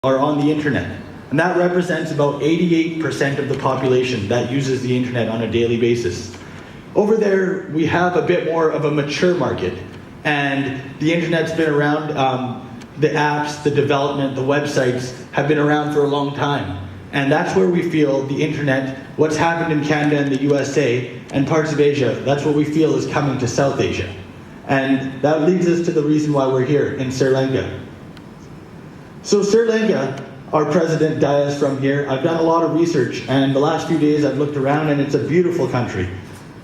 are on the internet. And that represents about 88% of the population that uses the internet on a daily basis. Over there, we have a bit more of a mature market, and the internet's been around, the apps, the development, the websites have been around for a long time. And that's where we feel the internet, what's happened in Canada and the USA and parts of Asia, that's what we feel is coming to South Asia. And that leads us to the reason why we're here in Sri Lanka. So Sri Lanka, our president Dias from here, I've done a lot of research, and the last few days I've looked around, and it's a beautiful country.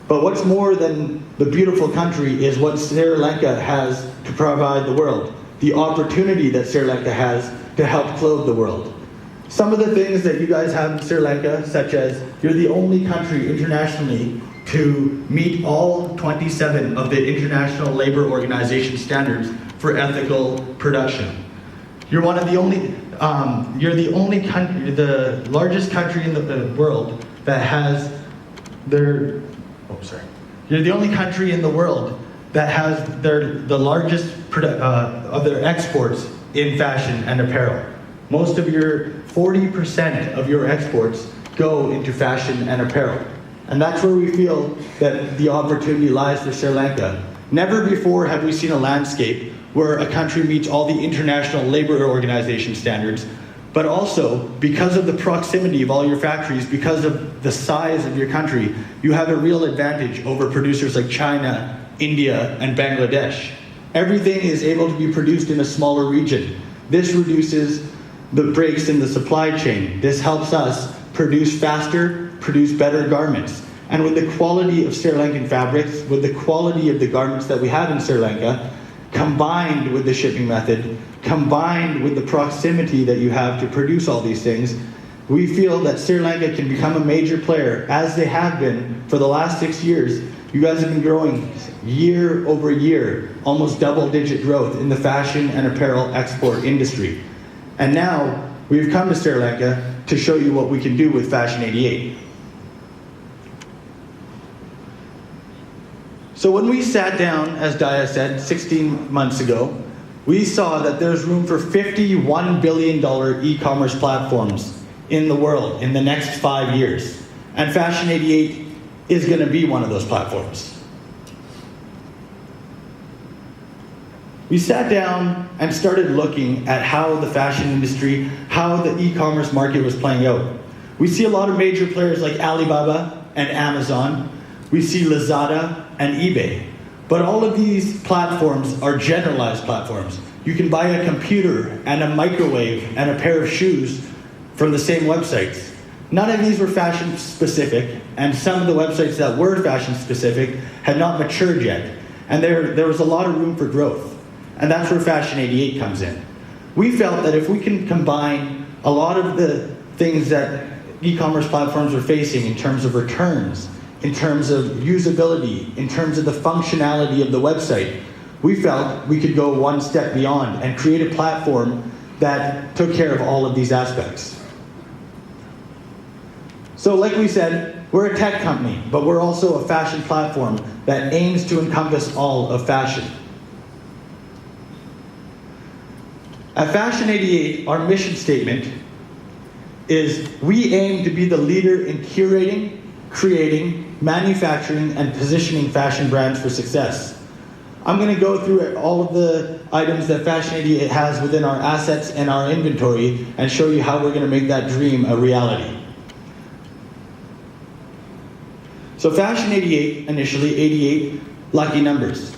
But what's more than the beautiful country is what Sri Lanka has to provide the world, the opportunity that Sri Lanka has to help clothe the world. Some of the things that you guys have in Sri Lanka, such as you're the only country internationally to meet all 27 of the International Labour Organization standards for ethical production. You're one of the only, you're the only country, the largest country in the world that has their, You're the only country in the world that has the largest of their exports in fashion and apparel. Most of your 40% of your exports go into fashion and apparel. And that's where we feel that the opportunity lies for Sri Lanka. Never before have we seen a landscape where a country meets all the International Labour Organization standards, but also because of the proximity of all your factories, because of the size of your country, you have a real advantage over producers like China, India, and Bangladesh. Everything is able to be produced in a smaller region. This reduces the breaks in the supply chain. This helps us produce faster, produce better garments. And with the quality of Sri Lankan fabrics, with the quality of the garments that we have in Sri Lanka, combined with the shipping method, combined with the proximity that you have to produce all these things, we feel that Sri Lanka can become a major player, as they have been for the last 6 years. You guys have been growing year over year, almost double-digit growth in the fashion and apparel export industry. And now, we've come to Sri Lanka to show you what we can do with Fashion88. So when we sat down, as Dia said, 16 months ago, we saw that there's room for $51 billion e-commerce platforms in the world in the next 5 years. And Fashion88 is going to be one of those platforms. We sat down and started looking at how the fashion industry, how the e-commerce market was playing out. We see a lot of major players like Alibaba and Amazon. We see Lazada and eBay. But all of these platforms are generalized platforms. You can buy a computer and a microwave and a pair of shoes from the same websites. None of these were fashion specific, and some of the websites that were fashion specific had not matured yet. And there was a lot of room for growth. And that's where Fashion88 comes in. We felt that if we can combine a lot of the things that e-commerce platforms are facing in terms of returns, in terms of usability, in terms of the functionality of the website, we felt we could go one step beyond and create a platform that took care of all of these aspects. So like we said, we're a tech company, but we're also a fashion platform that aims to encompass all of fashion. At Fashion88, our mission statement is we aim to be the leader in curating, creating, manufacturing, and positioning fashion brands for success. I'm going to go through all of the items that Fashion88 has within our assets and our inventory and show you how we're going to make that dream a reality. So Fashion88, initially 88 lucky numbers.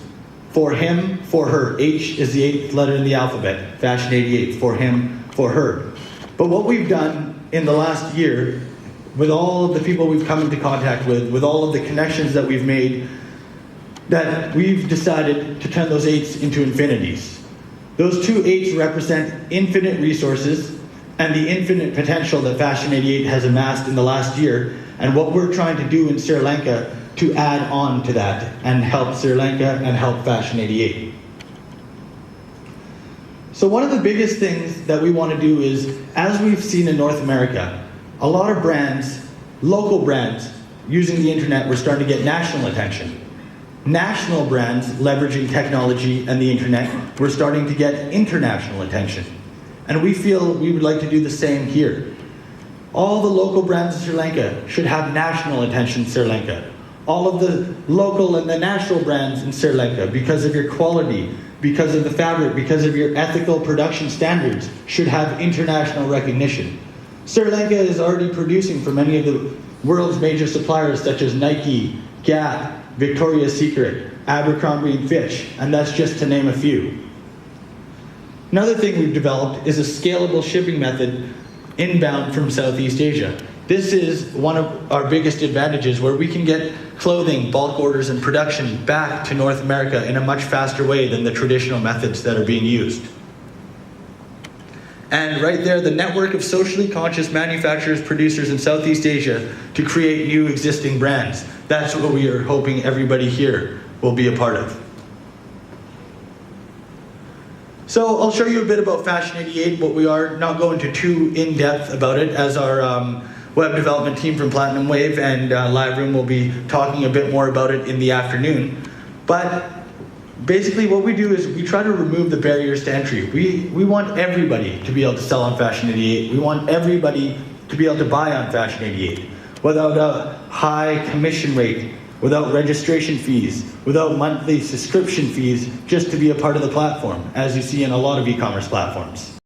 For him, for her. H is the 8th letter in the alphabet. Fashion88, for him, for her. But what we've done in the last year, with all of the people we've come into contact with all of the connections that we've made, that we've decided to turn those 8s into infinities. Those two 8s represent infinite resources and the infinite potential that Fashion88 has amassed in the last year, and what we're trying to do in Sri Lanka to add on to that and help Sri Lanka and help Fashion88. So one of the biggest things that we want to do is, as we've seen in North America, a lot of brands, local brands, using the internet, were starting to get national attention. National brands leveraging technology and the internet were starting to get international attention. And we feel we would like to do the same here. All the local brands in Sri Lanka should have national attention in Sri Lanka. All of the local and the national brands in Sri Lanka, because of your quality, because of the fabric, because of your ethical production standards, should have international recognition. Sri Lanka is already producing for many of the world's major suppliers such as Nike, Gap, Victoria's Secret, Abercrombie & Fitch, and that's just to name a few. Another thing we've developed is a scalable shipping method inbound from Southeast Asia. This is one of our biggest advantages, where we can get clothing, bulk orders, and production back to North America in a much faster way than the traditional methods that are being used. And right there, the network of socially conscious manufacturers, producers in Southeast Asia to create new existing brands. That's what we are hoping everybody here will be a part of. So I'll show you a bit about Fashion88, what we are, not go into too in-depth about it, as our web development team from Platinum Wave and Live Room will be talking a bit more about it in the afternoon. But basically what we do is we try to remove the barriers to entry. We want everybody to be able to sell on Fashion88. We want everybody to be able to buy on Fashion88 without a high commission rate, without registration fees, without monthly subscription fees, just to be a part of the platform, as you see in a lot of e-commerce platforms.